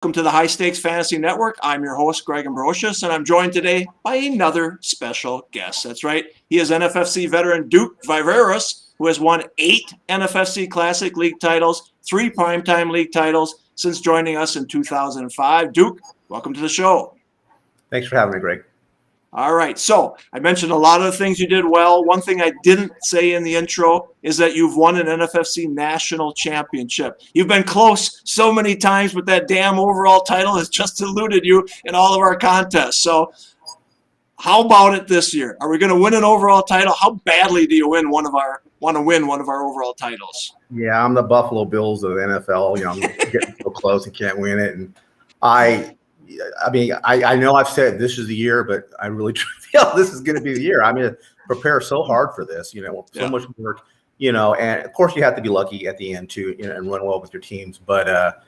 Welcome to the High Stakes Fantasy Network. I'm your host, Greg Ambrosius, and I'm joined today by another special guest. That's right. He is NFFC veteran Duke Viveros, who has won 8 NFFC Classic League titles, 3 Primetime League titles since joining us in 2005. Duke, welcome to the show. Thanks for having me, Greg. All right. So I mentioned a lot of the things you did well. One thing I didn't say in the intro is that you've won an NFFC national championship. You've been close so many times, but that damn overall title has just eluded you in all of our contests. So how about it this year? Are we going to win an overall title? How badly do you want to win one of our overall titles? Yeah, I'm the Buffalo Bills of the NFL. You know, I'm getting so close and can't win it. And I know I've said this is the year, but I really feel this is going to be the year. I'm going to prepare so hard for this, so much work, and of course you have to be lucky at the end too, and run well with your teams. But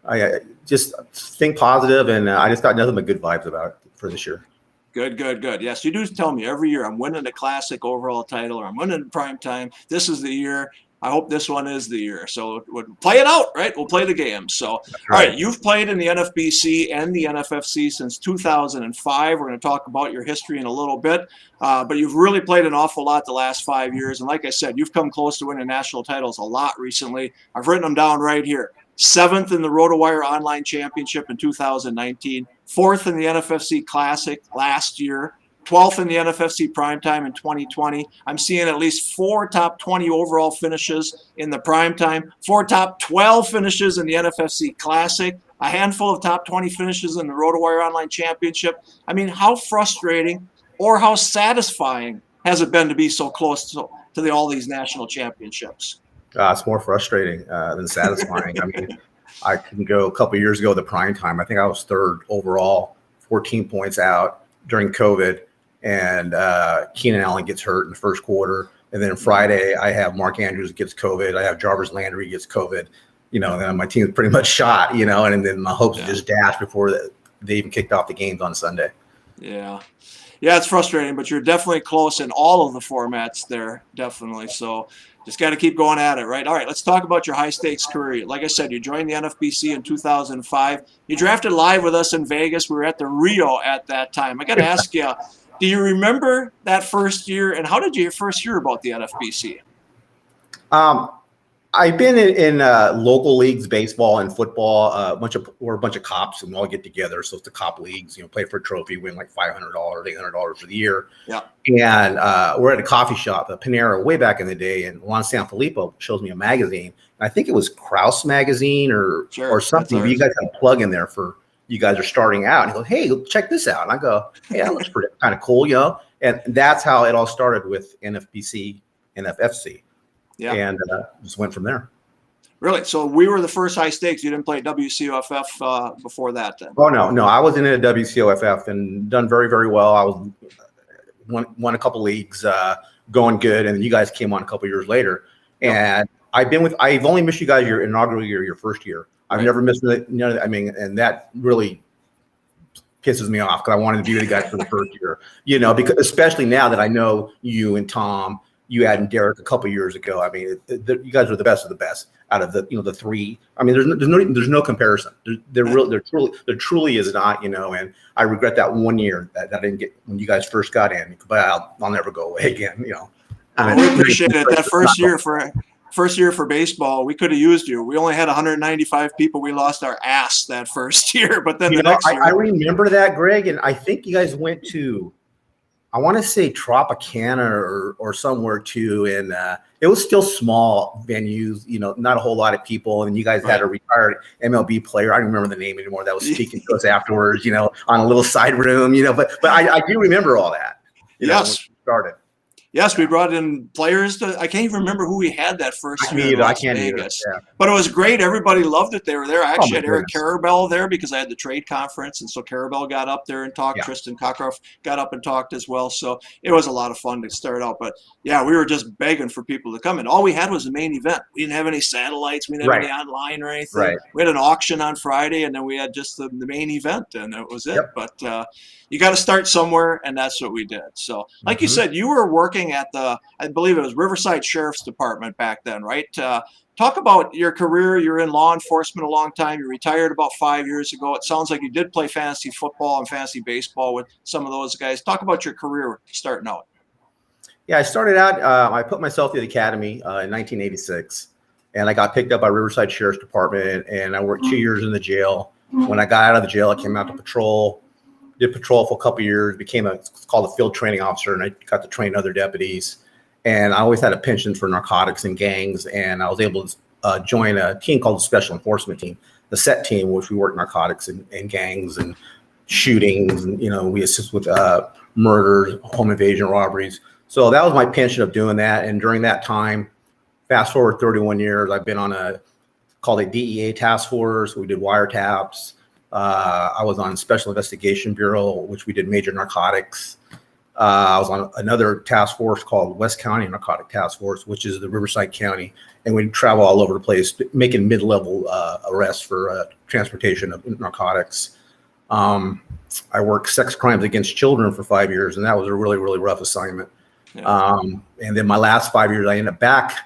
I just think positive, and I just got nothing but good vibes about it for this year. Good. Yes, you do tell me every year I'm winning the Classic overall title or I'm winning Primetime. This is the year. I hope this one is the year. So we'll play it out, right? We'll play the game. So, all right, you've played in the NFBC and the NFFC since 2005. We're going to talk about your history in a little bit. But you've really played an awful lot the last 5 years. And like I said, you've come close to winning national titles a lot recently. I've written them down right here. 7th in the RotoWire Online Championship in 2019. 4th in the NFFC Classic last year. 12th in the NFFC Primetime in 2020. I'm seeing at least 4 top 20 overall finishes in the Primetime, 4 top 12 finishes in the NFFC Classic, a handful of top 20 finishes in the RotoWire Online Championship. I mean, how frustrating or how satisfying has it been to be so close to all these national championships? It's more frustrating than satisfying. I mean, I can go a couple of years ago, the Primetime. I think I was 3rd overall, 14 points out during COVID. And Keenan Allen gets hurt in the first quarter. And then Friday, I have Mark Andrews gets COVID. I have Jarvis Landry gets COVID. And then my team is pretty much shot, and then my hopes just dashed before they even kicked off the games on Sunday. Yeah, it's frustrating, but you're definitely close in all of the formats there, definitely. So just got to keep going at it, right? All right, let's talk about your high-stakes career. Like I said, you joined the NFBC in 2005. You drafted live with us in Vegas. We were at the Rio at that time. I got to ask you, do you remember that first year, and how did you first hear about the NFBC? I've been in local leagues, baseball and football. We're a bunch of cops, and we all get together. So it's the cop leagues. Play for a trophy, win like $500, $800 for the year. Yeah. And we're at a coffee shop, a Panera, way back in the day, and Juan Sanfilippo shows me a magazine. And I think it was Krause magazine or something. You guys had a plug in there for. You guys are starting out. And he goes, hey, check this out. And I go, hey, that looks pretty kind of cool, And that's how it all started with NFBC, NFFC. Yeah. And just went from there. Really? So we were the first high stakes. You didn't play WCOFF before that then? Oh, no. I was in a WCOFF and done very, very well. I was won a couple leagues, going good. And then you guys came on a couple years later. And I've only missed you guys your inaugural year, your first year. I've never missed it. And that really pisses me off because I wanted to be with you guys for the first year, because especially now that I know you and Tom, you and Derek a couple years ago. I mean, you guys are the best of the best out of the 3. I mean, there's no comparison. There truly is not, and I regret that 1 year that I didn't get when you guys first got in, but I'll never go away again. I mean, we appreciate it. That first year for baseball, we could have used you. We only had 195 people. We lost our ass that first year, but then the next year. I remember that, Greg, and I think you guys went to, I want to say Tropicana or somewhere too, and it was still small venues, not a whole lot of people, and you guys had a retired MLB player. I don't remember the name anymore. That was speaking to us afterwards, on a little side room, but I do remember all that. Yes, when we started. Yes, we brought in players. I can't even remember who we had that first year in Las Vegas. But it was great. Everybody loved it. They were there. I actually had Eric Karabell there because I had the trade conference, and so Karabell got up there and talked. Tristan Cockcroft got up and talked as well. So it was a lot of fun to start out. But, yeah, we were just begging for people to come in. All we had was the main event. We didn't have any satellites. We didn't have any online or anything. We had an auction on Friday, and then we had just the main event, and that was it. But you got to start somewhere, and that's what we did. So, like you said, you were working at I believe it was Riverside Sheriff's Department back then, right? talk about your career. You're in law enforcement a long time. You retired about 5 years ago. It sounds like you did play fantasy football and fantasy baseball with some of those guys. Talk about your career starting out. Yeah, I started out, I put myself through the academy in 1986, and I got picked up by Riverside Sheriff's Department, and I worked 2 years in the jail. When I got out of the jail, I came out to patrol, did patrol for a couple of years, became it's called a field training officer, and I got to train other deputies. And I always had a penchant for narcotics and gangs, and I was able to join a team called the Special Enforcement Team, the SET team, which we work narcotics and gangs and shootings, and we assist with murders, home invasion, robberies. So that was my penchant of doing that. And during that time, fast forward 31 years, I've been on called a DEA task force. We did wiretaps. I was on Special Investigation Bureau, which we did major narcotics. I was on another task force called West County Narcotic Task Force, which is the Riverside County. And we travel all over the place, making mid-level arrests for transportation of narcotics. I worked sex crimes against children for 5 years, and that was a really, really rough assignment. Yeah. And then my last 5 years, I ended up back.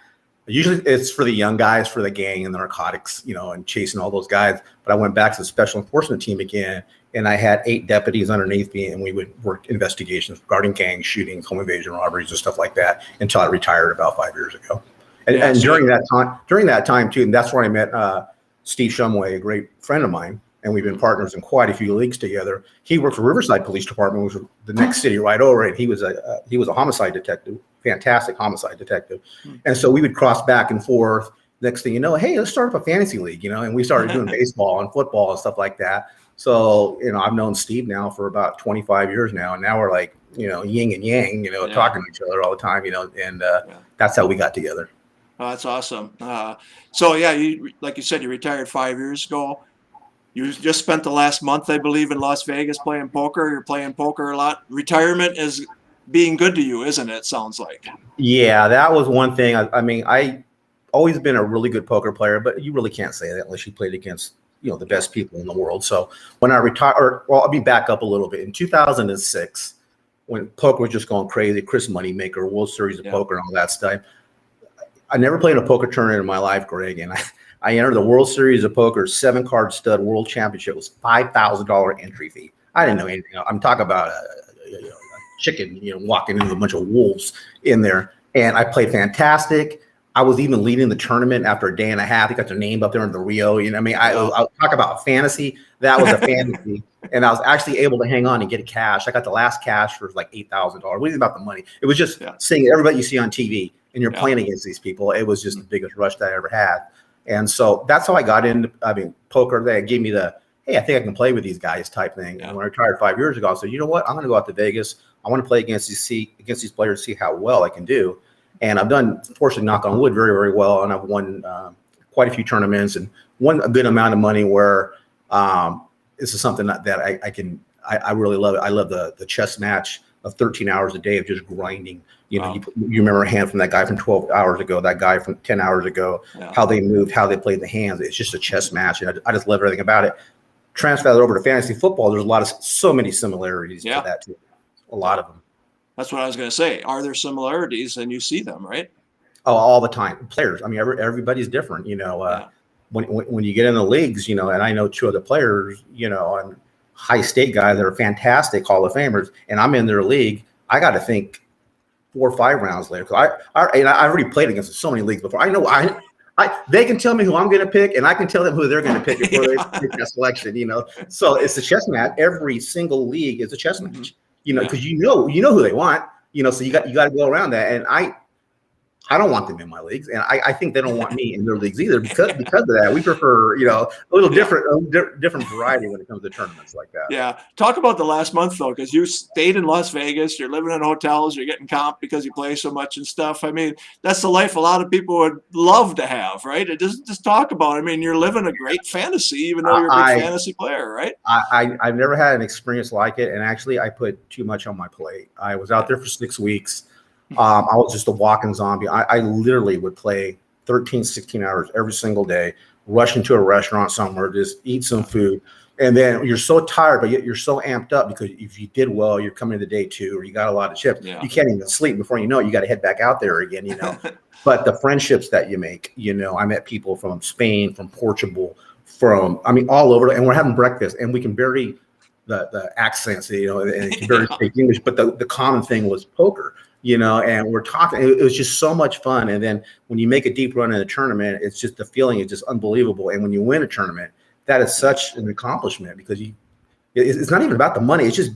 Usually it's for the young guys, for the gang and the narcotics, and chasing all those guys. But I went back to the Special Enforcement Team again, and I had 8 deputies underneath me, and we would work investigations regarding gang shootings, home invasion, robberies, and stuff like that until I retired about 5 years ago. And during that time too, and that's where I met Steve Shumway, a great friend of mine, and we've been partners in quite a few leagues together. He worked for Riverside Police Department, which was the next city right over, and he was a homicide detective, fantastic homicide detective. And so we would cross back and forth. Next thing you know, hey, let's start up a fantasy league, and we started doing baseball and football and stuff like that. So, I've known Steve now for about 25 years now, and now we're like, yin and yang, talking to each other all the time, and that's how we got together. Oh, that's awesome. So yeah, like you said, you retired 5 years ago. You just spent the last month, I believe, in Las Vegas playing poker. You're playing poker a lot. Retirement is being good to you, isn't it? Sounds like. Yeah, that was one thing. I mean, I always been a really good poker player, but you really can't say that unless you played against, the best people in the world. So when I retired, I'll be back up a little bit. In 2006, when poker was just going crazy, Chris Moneymaker, World Series of Poker, and all that stuff. I never played a poker tournament in my life, Greg, and I entered the World Series of Poker 7-card stud World Championship. It was $5,000 entry fee. I didn't know anything. I'm talking about a chicken, walking into a bunch of wolves in there. And I played fantastic. I was even leading the tournament after a day and a half. You got their name up there in the Rio. I'll talk about fantasy. That was a fantasy. And I was actually able to hang on and get cash. I got the last cash for like $8,000. It wasn't about the money. It was just seeing everybody you see on TV and you're playing against these people. It was just the biggest rush that I ever had. And so that's how I got into, poker. They gave me hey, I think I can play with these guys type thing. And when I retired 5 years ago, I said, you know what? I'm going to go out to Vegas. I want to play against these players, see how well I can do. And I've done, fortunately, knock on wood, very, very well. And I've won quite a few tournaments and won a good amount of money where this is something that I really love it. I love the chess match of 13 hours a day of just grinding. You remember a hand from that guy from 12 hours ago, that guy from 10 hours ago, how they moved, how they played the hands. It's just a chess match. And I just love everything about it. Transfer that over to fantasy football. There's so many similarities to that too. A lot of them. That's what I was going to say. Are there similarities? And you see them, right? Oh, all the time. Players. Everybody's different, when you get in the leagues, and I know 2 other players, and high state guys that are fantastic Hall of Famers, and I'm in their league. I got to think 4 or 5 rounds later. Cause I already played against so many leagues before. I know they can tell me who I'm going to pick, and I can tell them who they're going to pick before they pick that selection. So it's a chess match. Every single league is a chess match. Because you know who they want. So you got to go around that. And I don't want them in my leagues, and I think they don't want me in their leagues either because of that. We prefer, a little different variety when it comes to tournaments like that. Yeah. Talk about the last month though, because you stayed in Las Vegas, you're living in hotels, you're getting comp because you play so much and stuff. That's the life a lot of people would love to have, right? It doesn't just talk about. You're living a great fantasy, even though you're a big fantasy player, right? I've never had an experience like it, and actually, I put too much on my plate. I was out there for 6 weeks. I was just a walking zombie. I literally would play 13, 16 hours every single day, rush into a restaurant somewhere, just eat some food, And then you're so tired, but yet you're so amped up because if you did well, you're coming to day 2 or you got a lot of chips. Yeah. You can't even sleep. Before you know it, you got to head back out there again, But the friendships that you make, I met people from Spain, from Portugal, all over, and we're having breakfast, and we can vary the accents, and you can barely speak English, but the common thing was poker, and we're talking. It was just so much fun. And then when you make a deep run in a tournament, it's just the feeling is just unbelievable. And when you win a tournament, that is such an accomplishment because it's not even about the money. It's just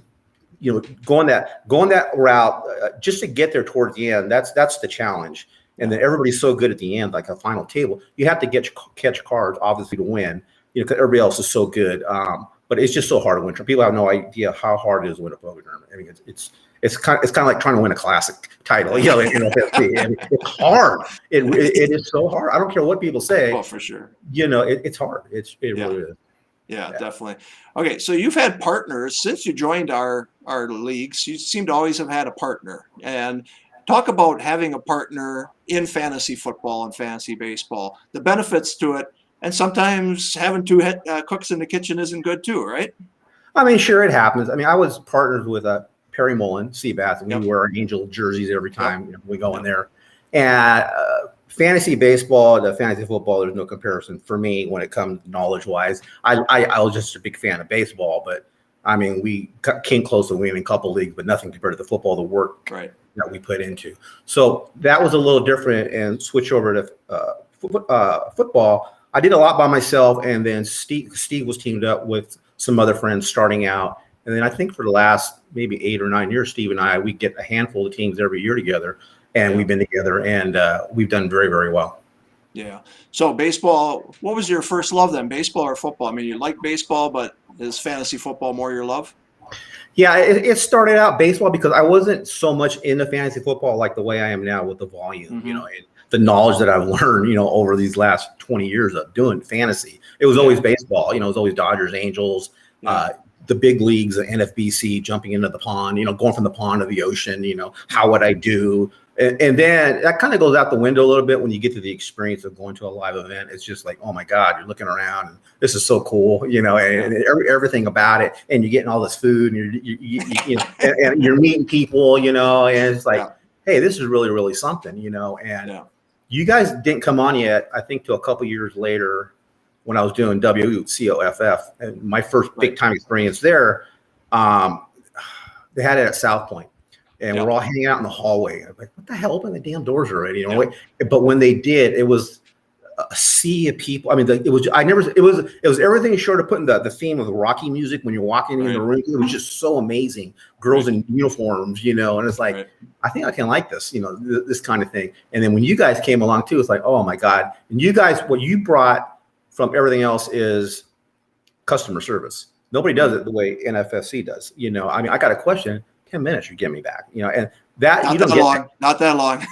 going that route just to get there towards the end. That's the challenge. And then everybody's so good at the end, like a final table. You have to catch cards, obviously, to win. Because everybody else is so good. But it's just so hard to win. People have no idea how hard it is to win a poker tournament. I mean, it's kind of like trying to win a classic title. In NFFC. It's hard. It is so hard. I don't care what people say. Oh, for sure. It's hard. It really is. Yeah, definitely. Okay, so you've had partners since you joined our leagues. You seem to always have had a partner. And talk about having a partner in fantasy football and fantasy baseball. The benefits to it. And sometimes having 2 cooks in the kitchen isn't good too, right? I mean, sure, it happens. I mean, I was partnered with Perry Mullen, Seabass, and we wear our Angel jerseys every time we go in there. And fantasy baseball to fantasy football, there's no comparison for me when it comes knowledge-wise. I was just a big fan of baseball, but I mean, we came close to winning a couple leagues, but nothing compared to the football, the work that we put into. So that was a little different. And switch over to football. I did a lot by myself, and then Steve was teamed up with some other friends starting out. And then I think for the last maybe 8 or 9 years, Steve and we get a handful of teams every year together, and we've been together, and we've done very, very well. Yeah. So baseball, what was your first love then, baseball or football? I mean, you like baseball, but is fantasy football more your love? Yeah, it started out baseball because I wasn't so much into fantasy football like the way I am now with the volume, and the knowledge that I've learned, over these last 20 years of doing fantasy. It was always baseball, it was always Dodgers, Angels, the big leagues, the NFBC, jumping into the pond, going from the pond to the ocean, how would I do? And then that kind of goes out the window a little bit when you get to the experience of going to a live event. It's just like, oh my God, you're looking around and this is so cool, and everything about it. And you're getting all this food and and you're meeting people, and it's like, hey, this is really, really something, and you guys didn't come on yet, I think, till a couple years later when I was doing WCOFF. And my first big time experience there, they had it at South Point. And we're all hanging out in the hallway. I'm like, what the hell? Open the damn doors already. But when they did, it was a sea of people. I mean, it was everything short of putting the theme of the Rocky music when you're walking in the room. It was just so amazing. Girls in uniforms, and it's like, I think I can like this, this kind of thing. And then when you guys came along too, it's like, oh my God. And you guys, what you brought from everything else is customer service. Nobody does it the way NFFC does. I mean, I got a question. 10 minutes, you get me back, and that not you don't that get long, not that long.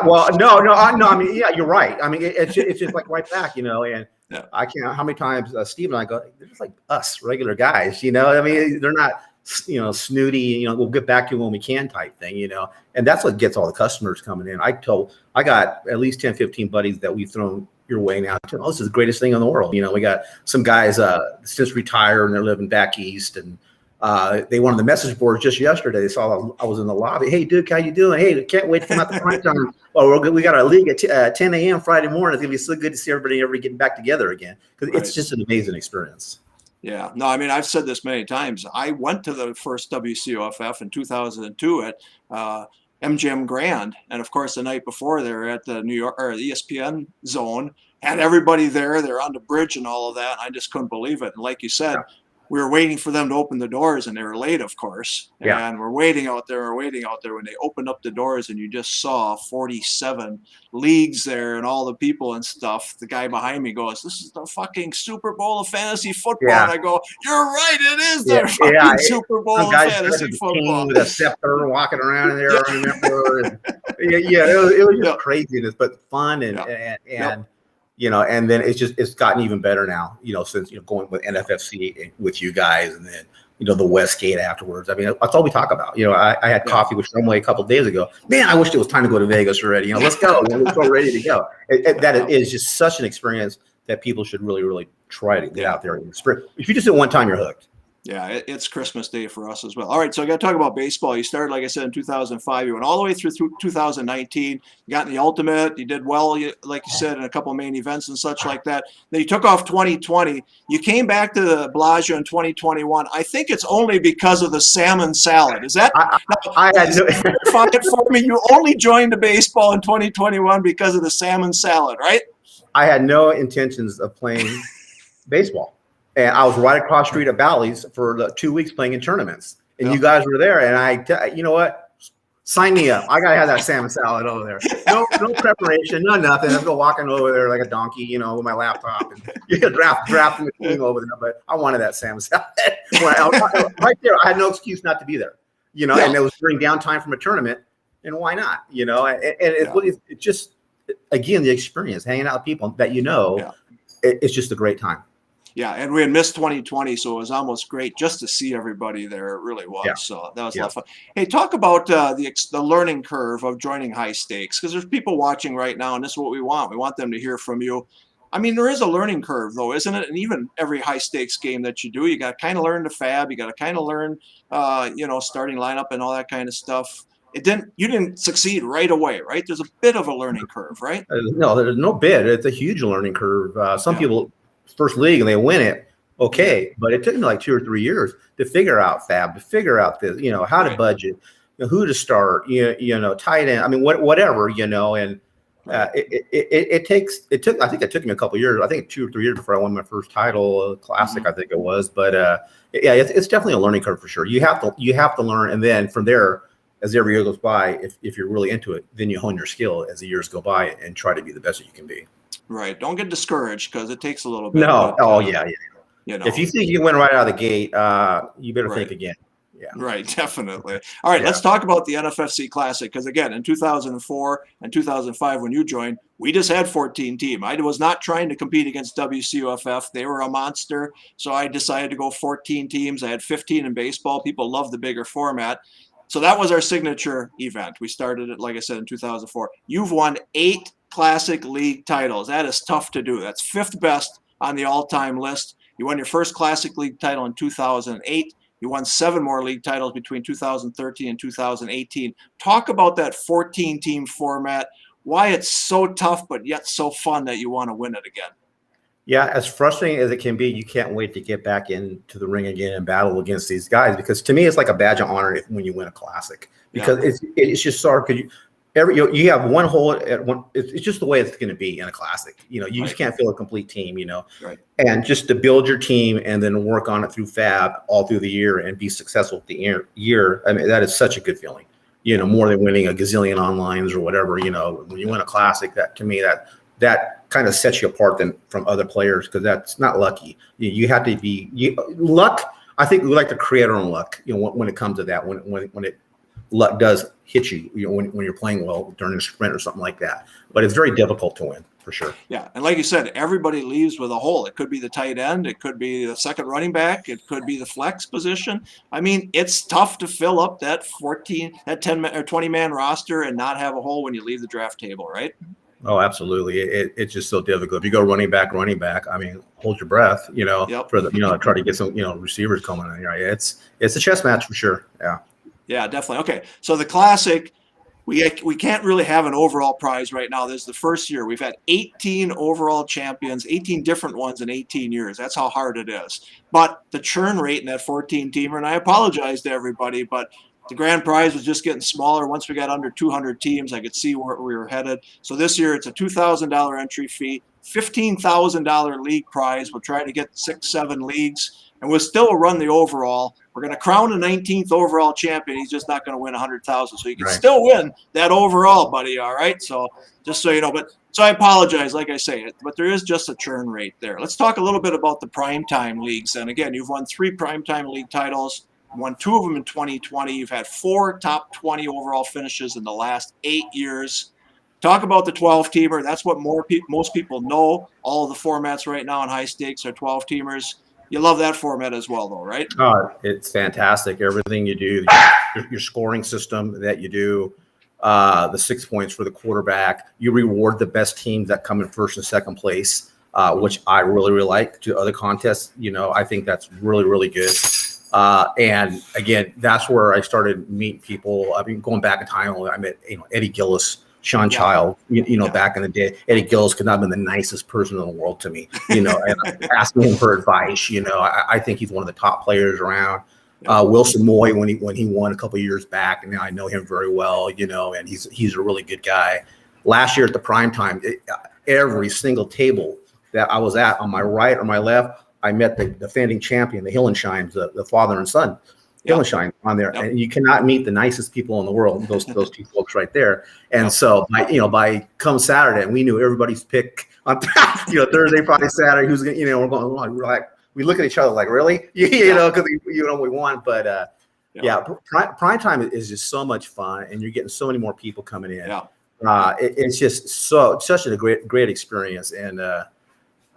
Well, no. I mean, yeah, you're right. I mean, it's just like right back, and I can't. How many times Steve and I go? They're just like us, regular guys, I mean, they're not, snooty. We'll get back to you when we can type thing, and that's what gets all the customers coming in. I got at least 10, 15 buddies that we've thrown your way now. Oh, this is the greatest thing in the world. We got some guys since retired and they're living back east, and they went on the message board just yesterday. They saw I was in the lobby. Hey, Duke, how you doing? Hey, can't wait to come out to Primetime. Well, we got our league at 10 a.m. Friday morning. It's gonna be so good to see everybody getting back together again, because it's just an amazing experience. Yeah, no, I mean, I've said this many times. I went to the first WCOFF in 2002 at MGM Grand, and of course, the night before they were at the New York or the ESPN Zone, had everybody there. They're on the bridge and all of that. I just couldn't believe it. And like you said. We were waiting for them to open the doors, and they were late, of course. And we're waiting out there when they opened up the doors, and you just saw 47 leagues there and all the people and stuff. The guy behind me goes, "This is the fucking Super Bowl of fantasy football." And I go, "You're right, it is the fucking Super Bowl of fantasy football." With a scepter walking around in there, I remember. And, it was just craziness, but fun and and then it's gotten even better now, since, going with NFFC with you guys, and then, the Westgate afterwards. I mean, that's all we talk about. I had coffee with Shumway a couple of days ago. Man, I wish it was time to go to Vegas already. Let's go. Let's go, ready to go. That is just such an experience that people should really, really try to get out there and sprint. If you just do it one time, you're hooked. Yeah, it's Christmas Day for us as well. All right, so I got to talk about baseball. You started, like I said, in 2005. You went all the way through 2019. You got in the Ultimate. You did well, like you said, in a couple of main events and such like that. Then you took off 2020. You came back to the Bellagio in 2021. I think it's only because of the salmon salad. Is that? I had no. Find it for me. You only joined the baseball in 2021 because of the salmon salad, right? I had no intentions of playing baseball. And I was right across the street at Bally's for the 2 weeks playing in tournaments. And you guys were there. And you know what? Sign me up. I got to have that salmon salad over there. No preparation, no nothing. I'm go walking over there like a donkey, you know, with my laptop. And you can drafting the team over there. But I wanted that salmon salad. Right there, I had no excuse not to be there. You know, and it was during downtime from a tournament. And why not? You know, and it's just, again, the experience, hanging out with people that you know, it's just a great time. Yeah, and we had missed 2020, so it was almost great just to see everybody there. It really was. Yeah. So that was a lot of fun. Hey, talk about the learning curve of joining high stakes, because there's people watching right now, and this is what we want. We want them to hear from you. I mean, there is a learning curve, though, isn't it? And even every high stakes game that you do, you got to kind of learn the fab. You got to kind of learn, starting lineup and all that kind of stuff. You didn't succeed right away, right? There's a bit of a learning curve, right? No, there's no bit. It's a huge learning curve. Some people first league and they win it, okay, but it took me like 2 or 3 years to figure out fab, to figure out this, you know, how to budget, who to start, you know, tight end. I mean, whatever, you know, and it took me a couple of years. I think 2 or 3 years before I won my first title, classic, I think it was. But it's definitely a learning curve for sure. You have to learn, and then from there, as every year goes by, if you're really into it, then you hone your skill as the years go by and try to be the best that you can be. Right. Don't get discouraged because it takes a little bit. No. You know, if you think you win right out of the gate, you better think again. Yeah. Right. Definitely. All right. Let's talk about the NFFC Classic, because again, in 2004 and 2005, when you joined, we just had 14 team. I was not trying to compete against WCUFF. They were a monster. So I decided to go 14 teams. I had 15 in baseball. People love the bigger format. So that was our signature event. We started it, like I said, in 2004. You've won 8 Classic League titles. That is tough to do. That's 5th best on the all-time list. You won your first Classic League title in 2008. You won 7 more league titles between 2013 and 2018. Talk about that 14-team format, why it's so tough but yet so fun that you want to win it again. Yeah, as frustrating as it can be, you can't wait to get back into the ring again and battle against these guys, because to me, it's like a badge of honor when you win a Classic, because it's just so hard. Because you have one hole at one. It's just the way it's going to be in a Classic. You know, you just can't feel a complete team. You know, and just to build your team and then work on it through fab all through the year and be successful at the year. I mean, that is such a good feeling. You know, more than winning a gazillion onlines or whatever. You know, when you win a Classic, that to me that kind of sets you apart from other players, because that's not lucky. You have to be luck. I think we like to create our own luck. You know, when it comes to that, when luck does hit you, you know, when you're playing well during a sprint or something like that. But it's very difficult to win for sure. Yeah, and like you said, everybody leaves with a hole. It could be the tight end, it could be the second running back, it could be the flex position. I mean, it's tough to fill up that 10 or 20 man roster and not have a hole when you leave the draft table, right? Oh, absolutely. It's just so difficult. If you go running back, I mean, hold your breath, you know, for the, you know, try to get some, you know, receivers coming in. Right? It's a chess match for sure. Yeah. Yeah, definitely. Okay. So the Classic, we can't really have an overall prize right now. This is the first year. We've had 18 overall champions, 18 different ones in 18 years. That's how hard it is. But the churn rate in that 14-teamer, and I apologize to everybody, but the grand prize was just getting smaller. Once we got under 200 teams, I could see where we were headed. So this year it's a $2,000 entry fee, $15,000 league prize. We'll try to get 6-7 leagues, and we'll still run the overall. We're going to crown a 19th overall champion. He's just not going to win 100,000. So you can still win that overall, buddy. All right. So just so you know, so I apologize, like I say, but there is just a churn rate there. Let's talk a little bit about the primetime leagues. And again, you've won 3 primetime league titles. Won 2 of them in 2020. You've had 4 top 20 overall finishes in the last 8 years. Talk about the 12-teamer. That's what most people know. All of the formats right now in high stakes are 12-teamers. You love that format as well, though, right? Oh, it's fantastic. Everything you do, your scoring system that you do, the 6 points for the quarterback. You reward the best teams that come in first and second place. which I really, really like, to other contests. I think that's really, really good. And again, that's where I started meeting people. I mean, going back in time, I met Eddie Gillis, Sean Child, back in the day. Eddie Gillis could not have been the nicest person in the world to me, and asking him for advice. I think he's one of the top players around. Wilson Moy, when he won a couple of years back, and I know him very well, and he's a really good guy. Last year at the Primetime, every single table that I was at, on my right or my left, I met the defending champion, the Hillensheims, the father and son. Hillenschein on there, and you cannot meet the nicest people in the world. Those two folks right there. And so, by come Saturday, and we knew everybody's pick on Thursday, Friday, Saturday. Who's gonna, we're going. We're like, we look at each other like, really, because we won. But prime time is just so much fun, and you're getting so many more people coming in. It's just such a great experience, and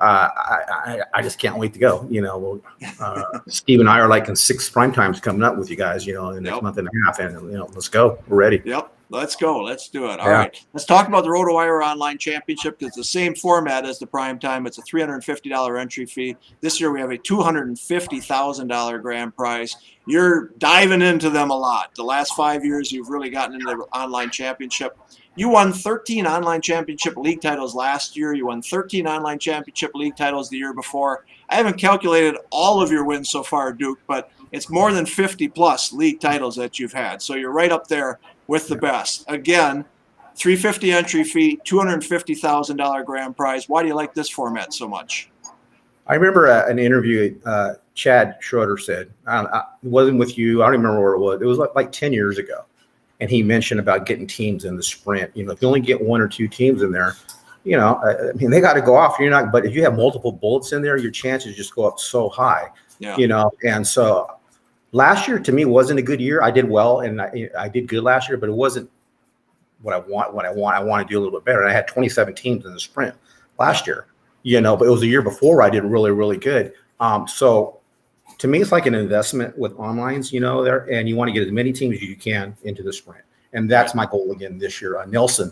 I just can't wait to go. Steve and I are like in 6 prime times coming up with you guys, in the next month and a half, and let's go. We're ready. Yep, let's go. Let's do it. All right, let's talk about the RotoWire Online Championship. It's the same format as the prime time. It's a $350 entry fee. This year we have a $250,000 grand prize. You're diving into them a lot. The last 5 years, you've really gotten into the online championship. You won 13 online championship league titles last year. You won 13 online championship league titles the year before. I haven't calculated all of your wins so far, Duke, but it's more than 50-plus league titles that you've had. So you're right up there with the best. Again, $350 entry fee, $250,000 grand prize. Why do you like this format so much? I remember an interview Chad Schroeder said. It wasn't with you. I don't remember where it was. It was like 10 years ago. And he mentioned about getting teams in the sprint. If you only get 1 or 2 teams in there, they got to go off. But if you have multiple bullets in there, your chances just go up so high. And so last year to me wasn't a good year. I did well, and I did good last year, but it wasn't what I want. I want to do a little bit better. And I had 27 teams in the sprint last year. But it was a year before I did really, really good. So to me, it's like an investment with onlines, there, and you want to get as many teams as you can into the sprint. And that's my goal again this year. Nelson,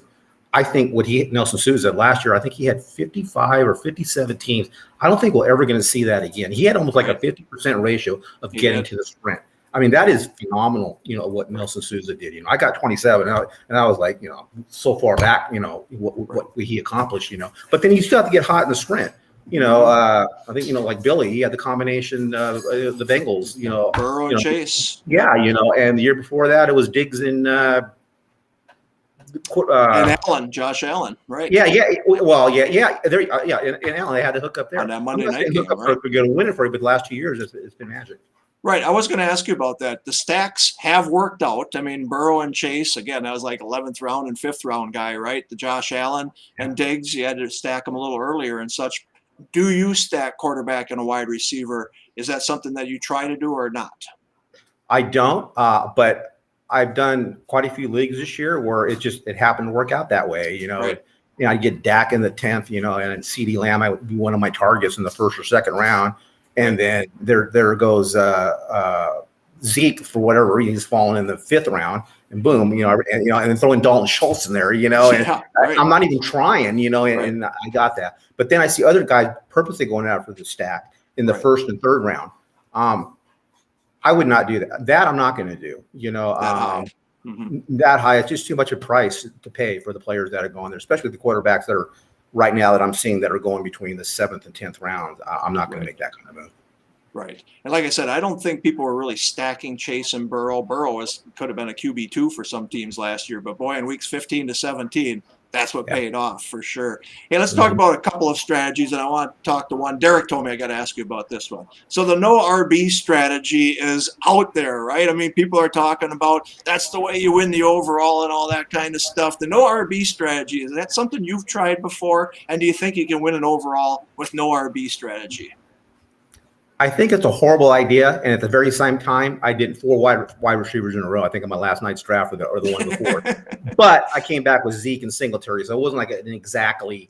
I think Nelson Souza last year, I think he had 55 or 57 teams. I don't think we're ever going to see that again. He had almost like a 50% ratio of getting to the sprint. I mean, that is phenomenal, what Nelson Souza did. I got 27, and I was like, so far back, what he accomplished, But then you still have to get hot in the sprint. I think, like Billy, he had the combination of the Bengals, Burrow and Chase. Yeah, and the year before that, it was Diggs and Allen, Josh Allen, right? Yeah. Well, yeah. And Allen, they had to hook up there on that Monday night game, right? We're going to win it for you, but the last 2 years, it's been magic. Right. I was going to ask you about that. The stacks have worked out. I mean, Burrow and Chase, again, that was like 11th round and 5th round guy, right? The Josh Allen and Diggs, you had to stack them a little earlier and such. Do you stack quarterback and a wide receiver? Is that something that you try to do or not? I don't, but I've done quite a few leagues this year where it happened to work out that way. Right. I get Dak in the 10th, and CeeDee Lamb, I would be one of my targets in the 1st or 2nd round. And then there goes Zeke, for whatever reason, he's fallen in the 5th round, and boom, and then throwing Dalton Schultz in there, I'm not even trying, and I got that. But then I see other guys purposely going out for the stack in the 1st and 3rd round. I would not do that. That I'm not going to do, that high. It's just too much a price to pay for the players that are going there, especially the quarterbacks that are right now that I'm seeing that are going between the 7th and 10th round. I'm not going to make that kind of move. Right. And like I said, I don't think people were really stacking Chase and Burrow. Burrow could have been a QB2 for some teams last year, but boy, in weeks 15 to 17, that's what paid off for sure. Hey, let's talk about a couple of strategies, and I want to talk to one. Derek told me I got to ask you about this one. So the no RB strategy is out there, right? I mean, people are talking about that's the way you win the overall and all that kind of stuff. The no RB strategy, is that something you've tried before? And do you think you can win an overall with no RB strategy? I think it's a horrible idea, and at the very same time, I did 4 wide receivers in a row. I think on my last night's draft or the one before. But I came back with Zeke and Singletary, so it wasn't like an exactly,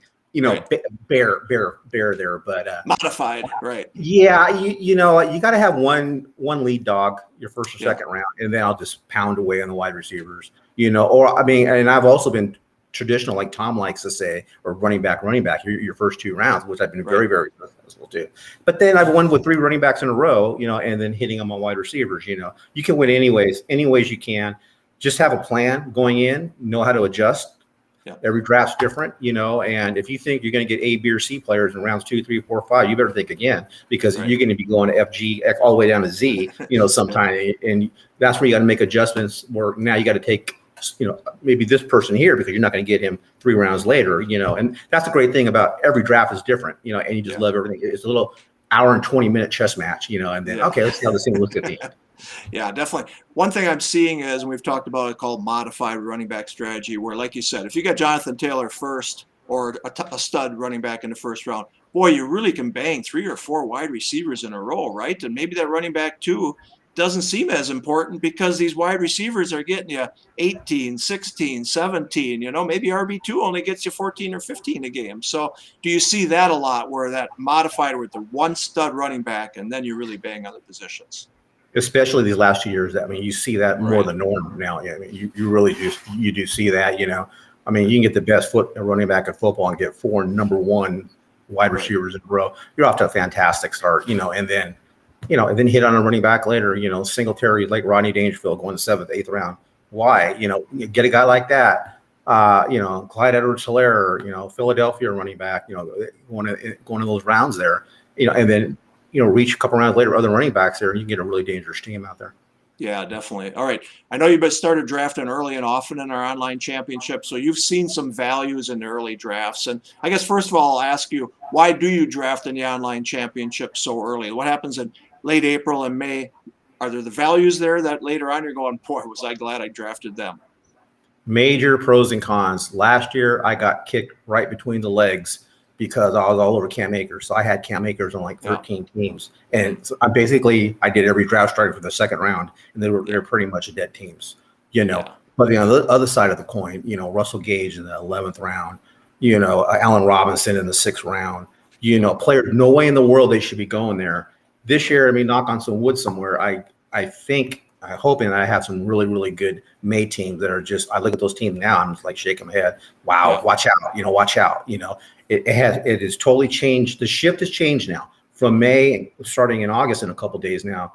bear there. But modified, right? Yeah, you got to have one lead dog your 1st or 2nd round, and then I'll just pound away on the wide receivers. And I've also been traditional, like Tom likes to say, or running back, your first 2 rounds, which I've been very, very successful too. But then I've won with 3 running backs in a row, and then hitting them on wide receivers. You can win any ways you can. Just have a plan going in, know how to adjust. Yeah. Every draft's different, and if you think you're going to get A, B, or C players in rounds 2, 3, 4, 5, you better think again, because you're going to be going to F, G, X, all the way down to Z, sometime. And that's where you got to make adjustments where now you got to take, maybe this person here, because you're not going to get him 3 rounds later, and that's the great thing about every draft is different, and you just love everything. It's a little hour and 20-minute chess match, and then, okay, let's see how this thing looks at the end. Yeah, definitely. One thing I'm seeing is, and we've talked about it, called modified running back strategy, where, like you said, if you got Jonathan Taylor first or a stud running back in the first round, boy, you really can bang 3 or 4 wide receivers in a row, right? And maybe that running back too doesn't seem as important because these wide receivers are getting you 18, 16, 17, maybe RB2 only gets you 14 or 15 a game. So do you see that a lot, where that modified with the one stud running back and then you really bang other positions? Especially these last 2 years, you see that more than norm now. You really do see that. You can get the best running back in football and get 4 number 1 wide receivers in a row. You're off to a fantastic start. And then hit on a running back later. Singletary, like Rodney Dangerfield, going 7th, 8th round. Why? Get a guy like that. Clyde Edwards-Helaire, Philadelphia running back. Going to those rounds there. And then. Reach a couple rounds later, other running backs there, and you can get a really dangerous team out there. Yeah, definitely. All right. I know you've started drafting early and often in our online championship, so you've seen some values in the early drafts. And I guess, first of all, I'll ask you, why do you draft in the online championship so early? What happens in late April and May? Are there the values there that later on you're going, boy, was I glad I drafted them? Major pros and cons. Last year, I got kicked right between the legs because I was all over Cam Akers. So I had Cam Akers on like 13 teams. And so I did every draft starting for the second round, and they're pretty much dead teams, But on the other side of the coin, Russell Gage in the 11th round, Allen Robinson in the 6th round, players, no way in the world they should be going there. This year, knock on some wood somewhere, I'm hoping that I have some really, really good May teams that are just, I look at those teams now, I'm just like shaking my head. Wow, watch out, watch out, It has totally changed. The shift has changed now from May, starting in August in a couple of days now,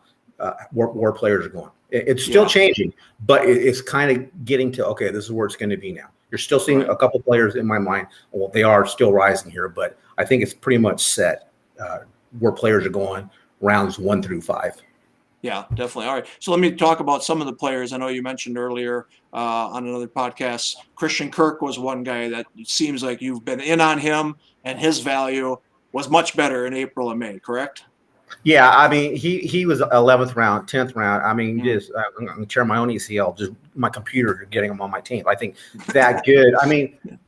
where players are going. It's still changing, but it's kind of getting to, okay, this is where it's going to be now. You're still seeing a couple of players in my mind. Well, they are still rising here, but I think it's pretty much set where players are going rounds 1 through 5. Yeah, definitely. All right. So let me talk about some of the players. I know you mentioned earlier on another podcast, Christian Kirk was one guy that it seems like you've been in on him, and his value was much better in April and May, correct? Yeah, he was 11th round, 10th round. I'm going to tear my own ACL, just my computer getting him on my team. I think that good.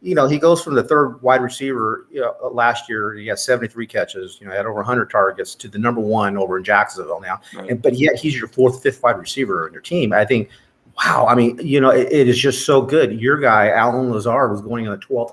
He goes from the 3rd wide receiver last year. He had 73 catches, had over 100 targets, to the number 1 over in Jacksonville now. Right. But yet he's your 4th, 5th wide receiver in your team. I think, wow. It is just so good. Your guy, Allen Lazard, was going in the 12th.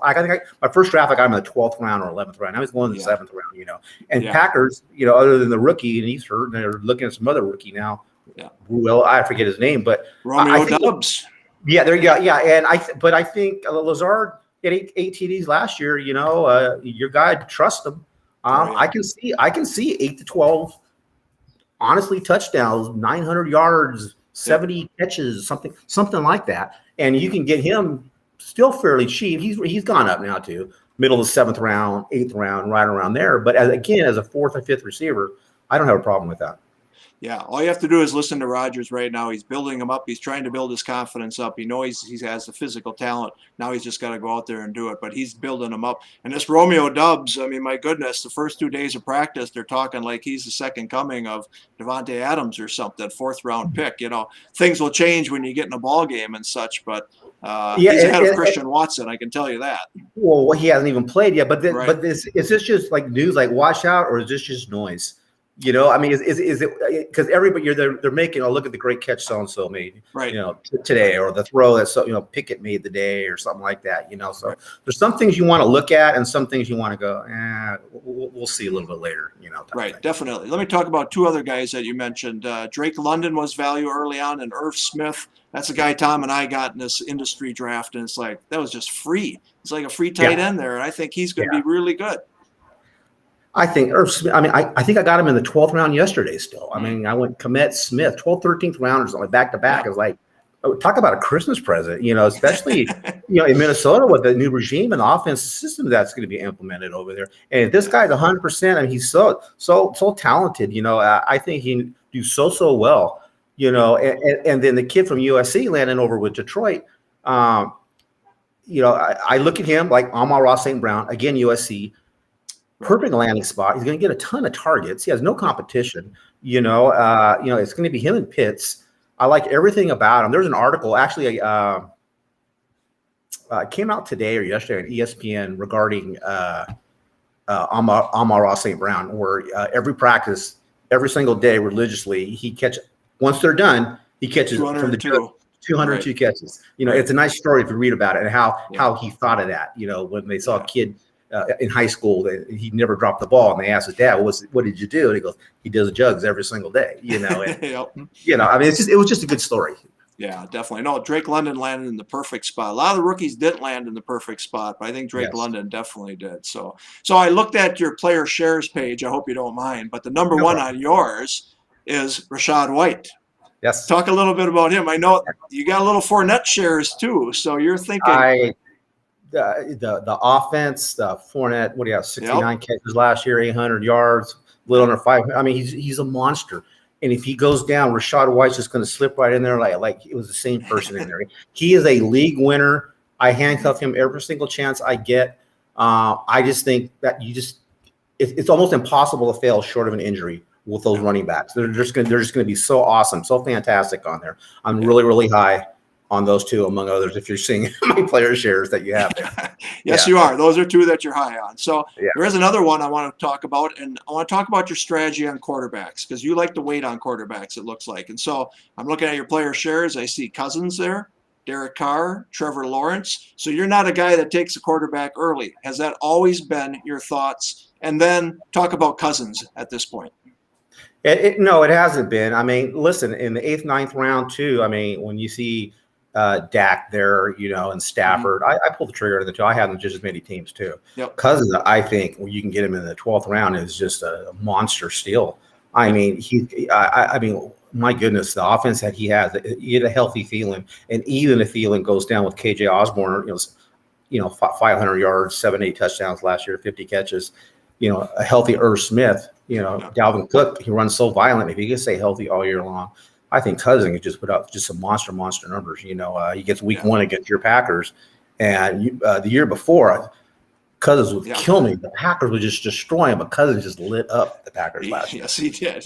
My first draft, I got him in the 12th round or 11th round. Now he's going in the 7th round, And Packers, other than the rookie, and he's hurt, and they're looking at some other rookie now. Yeah. Well, I forget his name, but Romeo Doubs. Yeah, there you go. Yeah, and I think Lazard had 8 TDs last year. Your guy, trust him. I can see 8 to 12, honestly, touchdowns, 900 yards. 70 catches, something like that, and you can get him still fairly cheap. He's gone up now to middle of the 7th round, 8th round, right around there. But as a 4th or 5th receiver, I don't have a problem with that. Yeah, all you have to do is listen to Rogers right now. He's building him up. He's trying to build his confidence up. He knows he has the physical talent. Now he's just got to go out there and do it. But he's building him up. And this Romeo Doubs, my goodness, the first 2 days of practice, they're talking like he's the second coming of Devontae Adams or something, 4th round pick. Things will change when you get in a ball game and such. But he's ahead of Christian Watson, I can tell you that. Well, he hasn't even played yet. But is this just like news, like watch out, or is this just noise? You know, I mean, is it because everybody they're making, oh, look at the great catch so and so made, Right. you know, today, or the throw that Pickett made the day, or something like that. You know, so Right. there's some things you want to look at, and some things you want to go, we'll see a little bit later. You know, Right, thing. definitely. Let me talk about two other guys that you mentioned. Drake London was value early on, and Irv Smith. That's a guy Tom and I got in this industry draft, and it's like that was just free. It's like a free tight end there, and I think he's going to be really good. I think Irv Smith, I mean, I think I got him in the 12th round yesterday still. I mean, I went Komet Smith, 12th, 13th rounders, like back to back. It's like, talk about a Christmas present, you know, especially, in Minnesota with the new regime and offensive system that's going to be implemented over there. And if this guy's 100%, I mean, he's so talented, I think he can do so well, and then the kid from USC landing over with Detroit, I look at him like Amari St. Brown, again, USC. Perfect landing spot. He's going to get a ton of targets. He has no competition. It's going to be him and Pitts. I like everything about him. There's an article actually came out today or yesterday on ESPN regarding Amar St. Brown, where every practice, every single day, religiously, once they're done, he catches from the 202 catches. It's a nice story to read about it and how he thought of that. When they saw a kid in high school that he never dropped the ball, and they asked his dad, "What did you do?" And he goes, "He does jugs every single day." And, I mean, it was just a good story. Yeah, definitely. No, Drake London landed in the perfect spot. A lot of the rookies didn't land in the perfect spot, but I think Drake London definitely did. So I looked at your player shares page. I hope you don't mind, but the number one on yours is Rashad White. Yes. Talk a little bit about him. I know you got a little Fournette shares too, so you're thinking. The offense, the Fournette, what do you have? 69 catches last year, 800 yards, a little under 500. I mean, he's a monster. And if he goes down, Rashad White's just going to slip right in there like it was the same person in there. He is a league winner. I handcuff him every single chance I get. I just think that it's almost impossible to fail short of an injury with those running backs. They're just going to be so awesome, so fantastic on there. I'm really, really high on those two, among others, if you're seeing my player shares that you have there. Yes, you are. Those are two that you're high on. So there is another one I want to talk about, and I want to talk about your strategy on quarterbacks, because you like to wait on quarterbacks, it looks like. And so I'm looking at your player shares. I see Cousins there, Derek Carr, Trevor Lawrence. So you're not a guy that takes a quarterback early. Has that always been your thoughts? And then talk about Cousins at this point. No, it hasn't been. I mean, listen, in the 8th, 9th round too, I mean, when you see Dak there, and Stafford. I pulled the trigger to the two. I had them just as many teams too. Cousins, I think, when you can get him in the 12th round, is just a monster steal. I mean, I mean, my goodness, the offense that he has, he had a healthy Thielen, and even if Thielen goes down with KJ Osborne, 500 yards, 7-8 touchdowns last year, 50 catches. A healthy Irv Smith. Dalvin Cook, he runs so violent. If he can stay healthy all year long, I think Cousins just put up just some monster numbers. He gets week 1 against your Packers, and the year before, Cousins would kill me. The Packers would just destroy him, but Cousins just lit up the Packers last year. Yes, he did.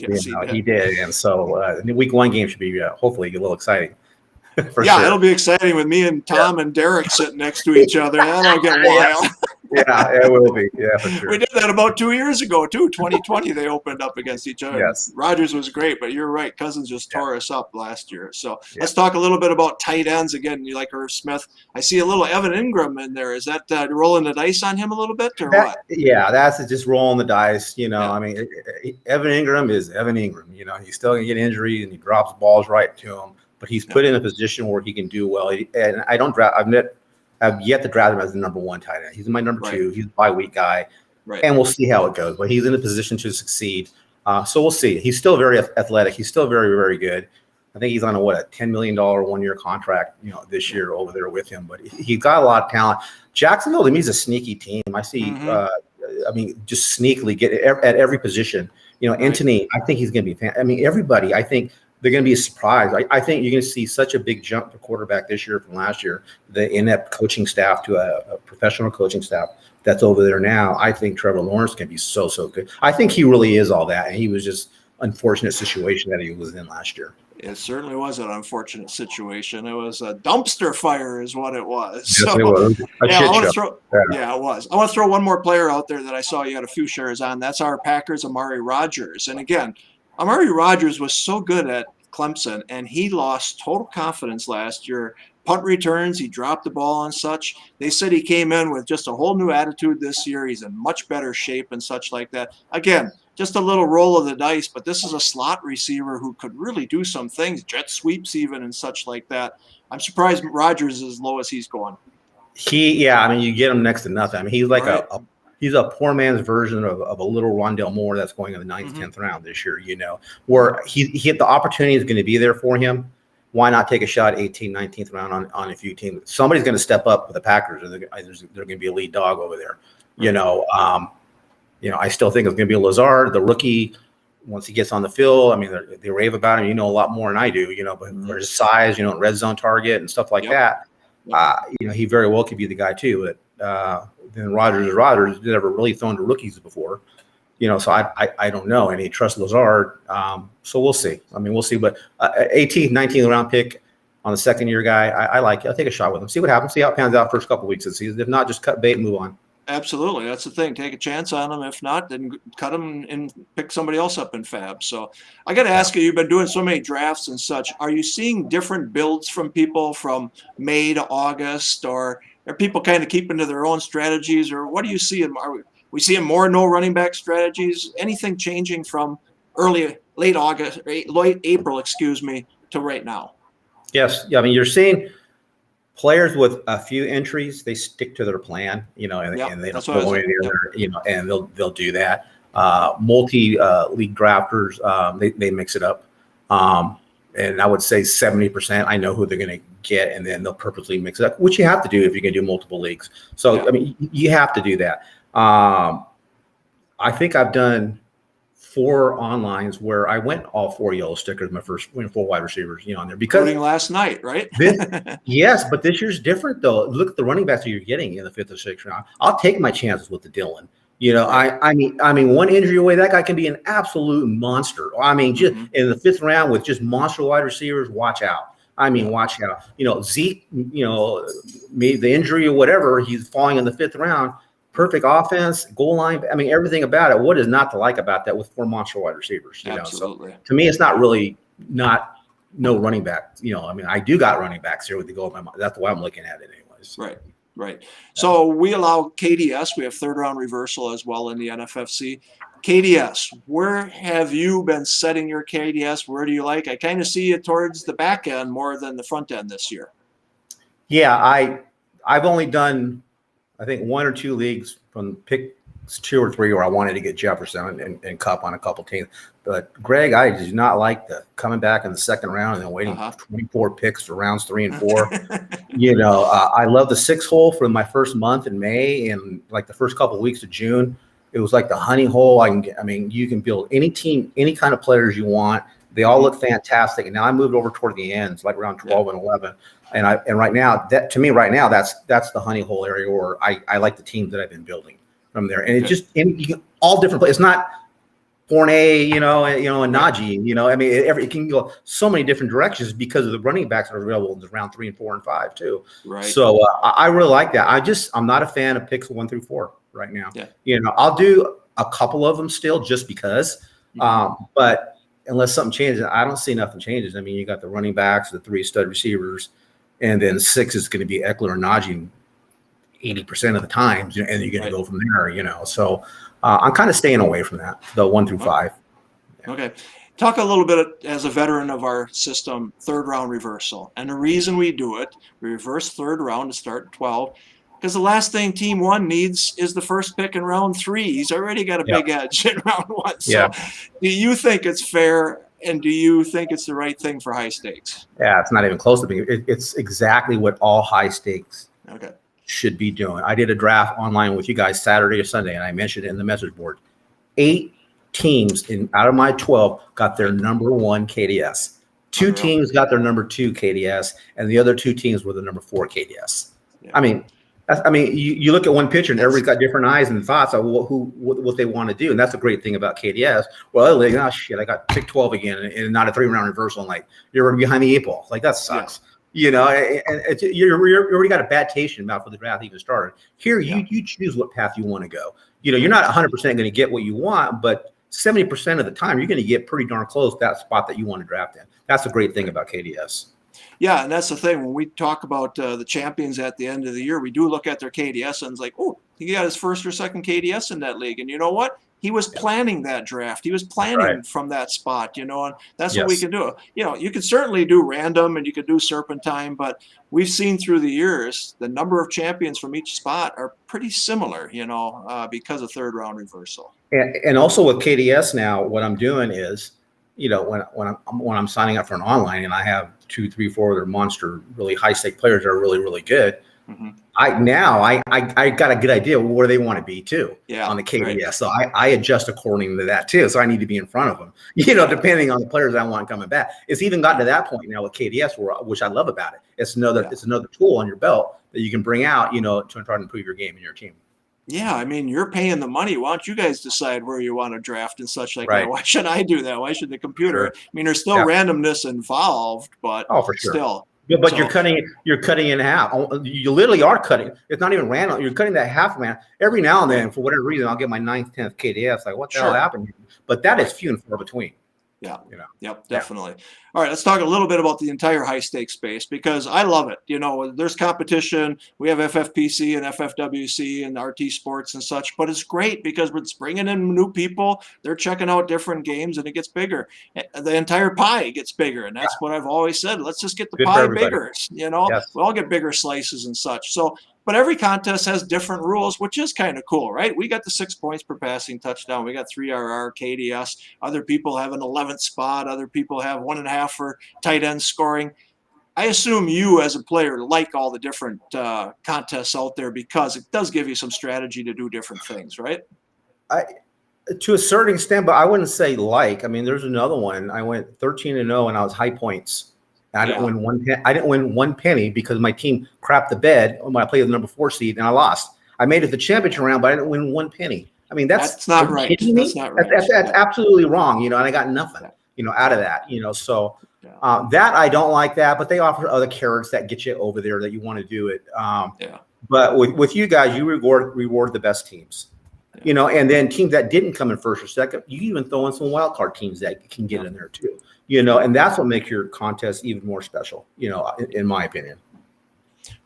He did. And so the week 1 game should be hopefully a little exciting. Sure. It'll be exciting with me and Tom and Derek sitting next to each other. That'll get wild. Yeah, it will be. Yeah, for sure. We did that about 2 years ago, too. 2020, they opened up against each other. Yes. Rogers was great, but you're right. Cousins just tore us up last year. So let's talk a little bit about tight ends. Again, you like Irv Smith. I see a little Evan Ingram in there. Is that rolling the dice on him a little bit or what? Yeah, that's just rolling the dice. I mean, Evan Ingram is Evan Ingram. He's still going to get injuries, and he drops balls right to him. But he's put in a position where he can do well. And I've yet to draft him as the number 1 tight end. He's my number 2. He's a bye-week guy. And we'll see how it goes. But he's in a position to succeed. So we'll see. He's still very athletic. He's still very, very good. I think he's on a $10 million 1-year contract, this year over there with him. But he's got a lot of talent. Jacksonville, to me, is a sneaky team. I see, just sneakily get at every position. Anthony, I think he's going to be – I mean, everybody, I think – they're going to be a surprise. I think you're going to see such a big jump for quarterback this year from last year. The inept coaching staff to a professional coaching staff that's over there now. I think Trevor Lawrence can be so good. I think he really is all that. And he was just unfortunate situation that he was in last year. It certainly was an unfortunate situation. It was a dumpster fire is what it was. Yes, So, it was a yeah, shit show. it was. I want to throw one more player out there that I saw you had a few shares on. That's our Packers, Amari Rogers. And again, Amari Rogers was so good at Clemson, and he lost total confidence last year. Punt returns, he dropped the ball and such. They said he came in with just a whole new attitude this year. He's in much better shape and such like that. Again, just a little roll of the dice, but this is a slot receiver who could really do some things, jet sweeps even and such like that. I'm surprised Rogers is as low as he's going. I mean, you get him next to nothing. I mean, he's like he's a poor man's version of a little Rondell Moore that's going in the 9th, 10th round this year, where he hit the opportunity is going to be there for him. Why not take a shot 18th, 19th round on a few teams? Somebody's going to step up with the Packers, or they're going to be a lead dog over there. I still think it's going to be Lazard, the rookie. Once he gets on the field, I mean, they rave about him. You know a lot more than I do. But for his size, red zone target and stuff like that. He very well could be the guy too. But then Rogers is Rogers. He's never really thrown to rookies before. So I don't know. And he trusts Lazard. So we'll see. I mean, we'll see. But 18th, 19th round pick on the second-year guy, I like it. I'll take a shot with him. See what happens. See how it pans out first couple of weeks of the season. If not, just cut bait and move on. Absolutely. That's the thing. Take a chance on him. If not, then cut him and pick somebody else up in fab. So I got to ask you, you've been doing so many drafts and such. Are you seeing different builds from people from May to August, or are people kind of keeping to their own strategies, or what do you see? Are we seeing more no running back strategies? Anything changing from late April, to right now? Yes. Yeah. I mean, you're seeing players with a few entries, they stick to their plan, and they don't go any other, and they'll do that. Multi-league drafters, they mix it up. And I would say 70%, I know who they're going to get, and then they'll purposely mix it up, which you have to do if you're going to do multiple leagues. So, I mean, you have to do that. I think I've done 4 onlines where I went all 4 yellow stickers, my first 4 wide receivers, on there. Because including last night, right? Yes, but this year's different, though. Look at the running backs that you're getting in the 5th or 6th round. I'll take my chances with the Dillon. I mean, one injury away, that guy can be an absolute monster. I mean, just in the 5th round with just monster wide receivers, watch out. I mean, watch out. Zeke, the injury or whatever, he's falling in the 5th round. Perfect offense, goal line. I mean, everything about it. What is not to like about that with 4 monster wide receivers? Absolutely. So to me, it's not really no running back. I mean, I do got running backs here with the goal of my mind. That's the way I'm looking at it, anyways. Right. So we allow KDS. We have 3rd round reversal as well in the NFFC. KDS, where have you been setting your KDS? Where do you like? I kind of see it towards the back end more than the front end this year. Yeah, I've only done, I think, 1 or 2 leagues from pick 2 or 3 where I wanted to get Jefferson and Cup on a couple teams. But Greg, I do not like the coming back in the 2nd round and then waiting 24 picks for rounds 3 and 4. I love the 6 hole for my first month in May, and like the first couple of weeks of June, it was like the honey hole. You can build any team, any kind of players you want. They all look fantastic. And now I moved over toward the ends, like around 12 and 11. And right now, that's the honey hole area where I like the teams that I've been building from there. And it's just all different places. It's not Fournette, and Najee, I mean, it can go so many different directions because of the running backs that are available in round 3 and 4 and 5 too. Right. So I really like that. I'm not a fan of picks 1 through 4 right now. Yeah. I'll do a couple of them still just because, but unless something changes, I don't see nothing changes. I mean, you got the running backs, the 3 stud receivers, and then 6 is going to be Eckler and Najee 80% of the times, and you're going to go from there, So I'm kind of staying away from that, the 1 through 5. Okay. Talk a little bit as a veteran of our system, 3rd round reversal. And the reason we do it, we reverse 3rd round to start 12, because the last thing team 1 needs is the first pick in round 3. He's already got a big edge in round 1. So do you think it's fair, and do you think it's the right thing for high stakes? Yeah, it's not even close to being. It's exactly what all high stakes should be doing. I did a draft online with you guys Saturday or Sunday, and I mentioned it in the message board. 8 teams out of my 12 got their number 1 KDS. 2 teams got their number 2 KDS, and the other 2 teams were the number 4 KDS. I mean, I mean, you look at one pitcher and everybody's got different eyes and thoughts of what they want to do, and that's a great thing about KDS. Well, like, oh shit, I got pick 12 again, and not a 3-round reversal. And like you're behind the 8 ball. Like that sucks. You know, and you already got a bad taste in your mouth for the draft even started. Here, you choose what path you want to go. You know, you're not 100% going to get what you want, but 70% of the time, you're going to get pretty darn close to that spot that you want to draft in. That's a great thing about KDS. Yeah, and that's the thing. When we talk about the champions at the end of the year, we do look at their KDS and it's like, oh, he got his first or second KDS in that league. And you know what? He was planning that draft. He was planning from that spot, you know, and that's what we can do. You know, you can certainly do random and you can do serpentine, but we've seen through the years the number of champions from each spot are pretty similar, you know, because of 3rd-round reversal. And also with KDS now, what I'm doing is, you know, when I'm signing up for an online and I have 2, 3, 4 other monster, really high stake players that are really, really good. I got a good idea where they want to be too on the KDS. Right. So I adjust according to that too. So I need to be in front of them, you know, depending on the players I want coming back. It's even gotten to that point now with KDS, which I love about it. It's another tool on your belt that you can bring out, you know, to try to improve your game and your team. Yeah, I mean, you're paying the money. Why don't you guys decide where you want to draft and such like that? Why should I do that? Why should the computer? I mean, there's still randomness involved, but still. Yeah, but you're cutting in half. You literally are cutting. It's not even random. You're cutting that half, man. Every now and then, for whatever reason, I'll get my 9th, 10th KDS. Like, what the hell happened? But that is few and far between. Yeah. You know. Yep. Definitely. All right. Let's talk a little bit about the entire high stakes space because I love it. You know, there's competition. We have FFPC and FFWC and RT Sports and such, but it's great because it's bringing in new people. They're checking out different games and it gets bigger. The entire pie gets bigger. And that's what I've always said. Let's just get the pie bigger. You know, we all get bigger slices and such. So, but every contest has different rules, which is kind of cool, right? We got the 6 points per passing touchdown. We got 3RR, KDS. Other people have an 11th spot. Other people have 1.5 for tight end scoring. I assume you as a player like all the different contests out there because it does give you some strategy to do different things, right? To a certain extent, but I wouldn't say like. I mean, there's another one. I went 13-0 and I was high points. I didn't win one. I didn't win one penny because my team crapped the bed when I played the number 4 seed and I lost. I made it the championship round, but I didn't win one penny. I mean, that's not right. That's not right. That's absolutely wrong. You know, and I got nothing. You know, out of that. You know, so that I don't like that. But they offer other carrots that get you over there that you want to do it. But with you guys, you reward the best teams. You know, and then teams that didn't come in first or second, you even throw in some wild card teams that can get in there too. You know, and that's what makes your contest even more special, you know, in my opinion.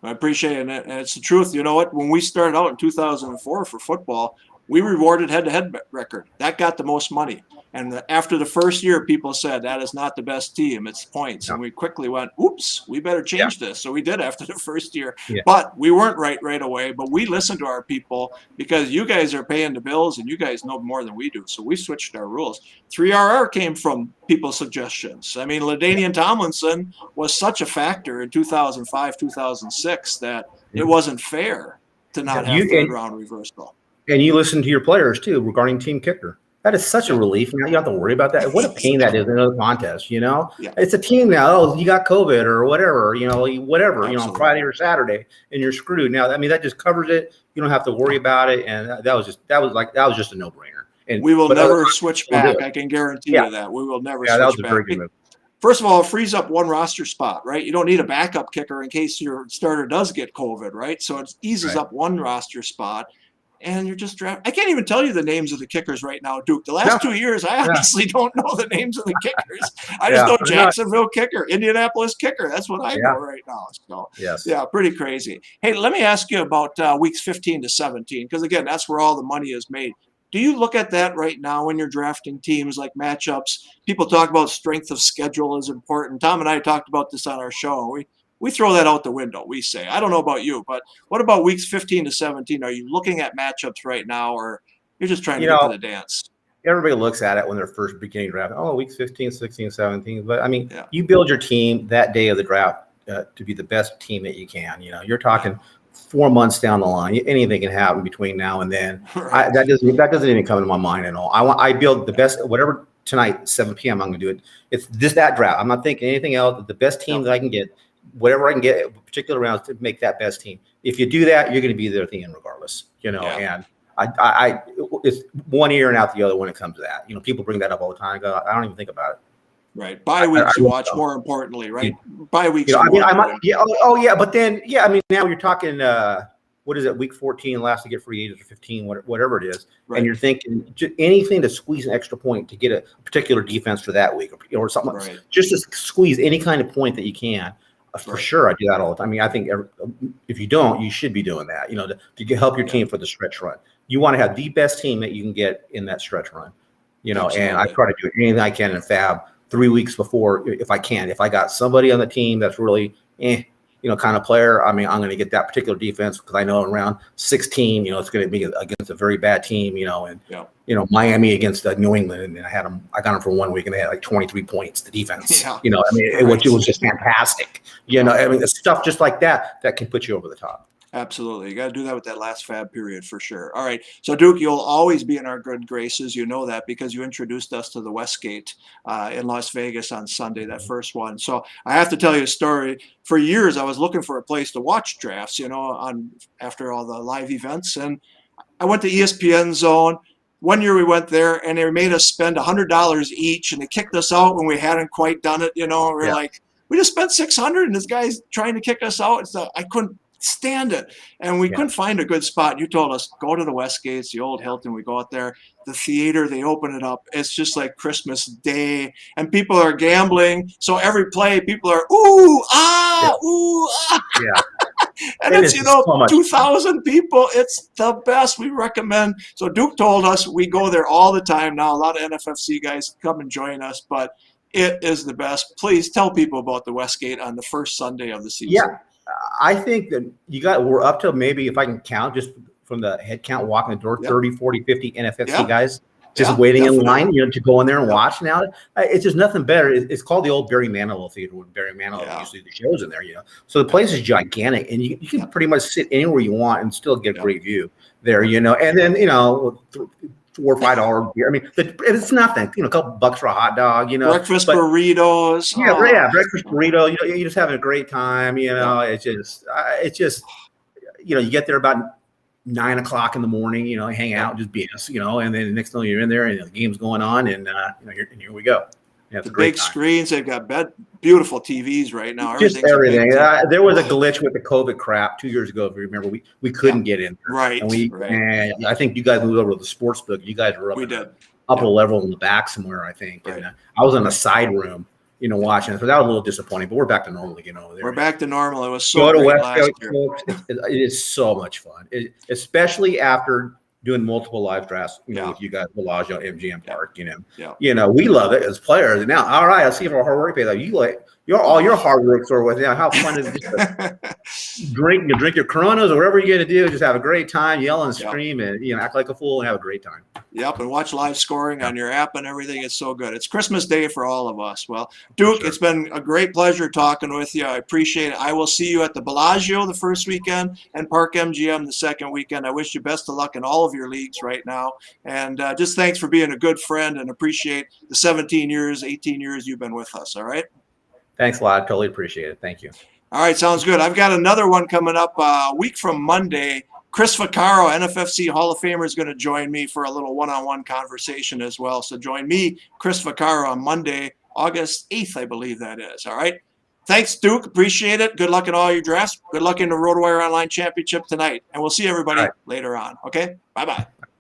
I appreciate it. And it's the truth. You know what? When we started out in 2004 for football, we rewarded head-to-head record. That got the most money. And after the first year, people said, that is not the best team. It's points. And we quickly went, oops, we better change this. So we did after the first year. But we weren't right away. But we listened to our people because you guys are paying the bills and you guys know more than we do. So we switched our rules. 3RR came from people's suggestions. I mean, LaDainian Tomlinson was such a factor in 2005, 2006 that it wasn't fair to not have third-round reversal. And you listen to your players, too, regarding team kicker. That is such a relief. Now you don't have to worry about that. What a pain that is in another contest, you know? It's a team now. Oh, you got COVID or whatever, you know, you know, on Friday or Saturday, and you're screwed. Now, I mean, that just covers it. You don't have to worry about it. And that was just a no-brainer. And we will never switch back. I can guarantee you that. We will never switch back. That was a very good move. First of all, it frees up one roster spot, right? You don't need a backup kicker in case your starter does get COVID, right? So it eases up one roster spot. And you're just drafting. I can't even tell you the names of the kickers right now, Duke. The last 2 years, I honestly don't know the names of the kickers. I just know Jacksonville kicker, Indianapolis kicker. That's what I know right now. So, pretty crazy. Hey, let me ask you about weeks 15 to 17, because, again, that's where all the money is made. Do you look at that right now when you're drafting teams like matchups? People talk about strength of schedule is important. Tom and I talked about this on our show. We throw that out the window, we say. I don't know about you, but what about weeks 15 to 17? Are you looking at matchups right now, or you're just trying to get to the dance? Everybody looks at it when they're first beginning draft. Oh, weeks 15, 16, 17. But, I mean, you build your team that day of the draft to be the best team that you can. You know, you're talking 4 months down the line. Anything can happen between now and then. That doesn't even come into my mind at all. I build the best, whatever tonight, 7 p.m., I'm going to do it. It's just that draft. I'm not thinking anything else. The best team that I can get whatever I can get, particular rounds to make that best team. If you do that, you're going to be there at the end regardless, you know. Yeah. And it's one ear and out the other when it comes to that. You know, people bring that up all the time. I go, I don't even think about it. Right. Bye weeks you watch more importantly, right? Bye weeks. You know, I mean, I might, yeah, oh yeah, but then, yeah, I mean, now you're talking, what is it, week 14, last to get free agents, or 15, whatever it is, right. And you're thinking anything to squeeze an extra point to get a particular defense for that week, or something, right. Just to squeeze any kind of point that you can. For sure, I do that all the time. I mean, I think if you don't, you should be doing that, you know, to help your team for the stretch run. You want to have the best team that you can get in that stretch run, you know. Absolutely. And I try to do anything I can in Fab 3 weeks before, if I can. If I got somebody on the team that's really, you know, kind of player, I mean, I'm going to get that particular defense because I know in round 16, you know, it's going to be against a very bad team, you know, and you know, Miami against New England, and I got them for 1 week, and they had like 23 points. The defense, you know, I mean, it was just fantastic. You know, I mean, the stuff just like that can put you over the top. Absolutely. You got to do that with that last Fab period for sure. All right. So, Duke, you'll always be in our good graces. You know that because you introduced us to the Westgate in Las Vegas on Sunday, that first one. So I have to tell you a story. For years, I was looking for a place to watch drafts, you know, after all the live events. And I went to ESPN Zone. One year we went there, and they made us spend $100 each, and they kicked us out when we hadn't quite done it. You know, we're like, we just spent $600, and this guy's trying to kick us out. So I couldn't stand it, and we couldn't find a good spot. You told us go to the Westgates, the old Hilton. We go out there, the theater, they open it up, it's just like Christmas Day, and people are gambling. So every play, people are ooh ah ooh ah. And it's, you know, so 2,000 people. It's the best. We recommend. So Duke told us we go there all the time now. A lot of NFFC guys come and join us, but it is the best. Please tell people about the Westgate on the first Sunday of the season. Yeah. I think that we're up to, maybe, if I can count just from the head count walking the door, 30, 40, 50 NFFC guys just waiting in line, you know, to go in there and watch now. It's just nothing better. It's called the old Barry Manilow Theater, when Barry Manilow used to do the shows in there, you know. So the place is gigantic, and you can pretty much sit anywhere you want and still get a great view there, you know. And then, you know, $4 or $5 beer. I mean, it's nothing. You know, a couple bucks for a hot dog. You know, breakfast burritos. Breakfast burrito. You know, you're just having a great time. You know, it's just, you know, you get there about 9 o'clock in the morning. You know, hang out, just BS. You know, and then the next thing you're in there, and the game's going on, and you know, here we go. Yeah, the big screens. They've got beautiful TVs right now. Just everything. There was a glitch with the COVID crap 2 years ago. If you remember, we couldn't get in there. Right. And I think you guys moved over to the sports book. You guys were up a level in the back somewhere, I think. Right. And I was in a side room, you know, watching it. So that was a little disappointing, but we're back to normal again over there. We're back to normal. It was so great last year. Folks, it is so much fun, especially after doing multiple live drafts, you know, with you guys, Bellagio, MGM Park, you know. You know, we love it as players. Now, all right, I'll see if our hard work pays off. You like all your hard work sort of with, you know, how fun is it to drink your Coronas or whatever you're going to do, just have a great time, yell and scream, and, you know, act like a fool and have a great time. Yep, and watch live scoring on your app and everything. It's so good. It's Christmas Day for all of us. Well, Duke, it's been a great pleasure talking with you. I appreciate it. I will see you at the Bellagio the first weekend and Park MGM the second weekend. I wish you best of luck in all of your leagues right now. And just thanks for being a good friend, and appreciate the 17 years, 18 years you've been with us. All right? Thanks a lot. Totally appreciate it. Thank you. All right, sounds good. I've got another one coming up a week from Monday. Chris Vaccaro, NFFC Hall of Famer, is going to join me for a little one-on-one conversation as well. So join me, Chris Vaccaro, on Monday, August 8th, I believe that is. All right. Thanks, Duke. Appreciate it. Good luck in all your drafts. Good luck in the RotoWire Online Championship tonight. And we'll see everybody later on. Okay? Bye-bye.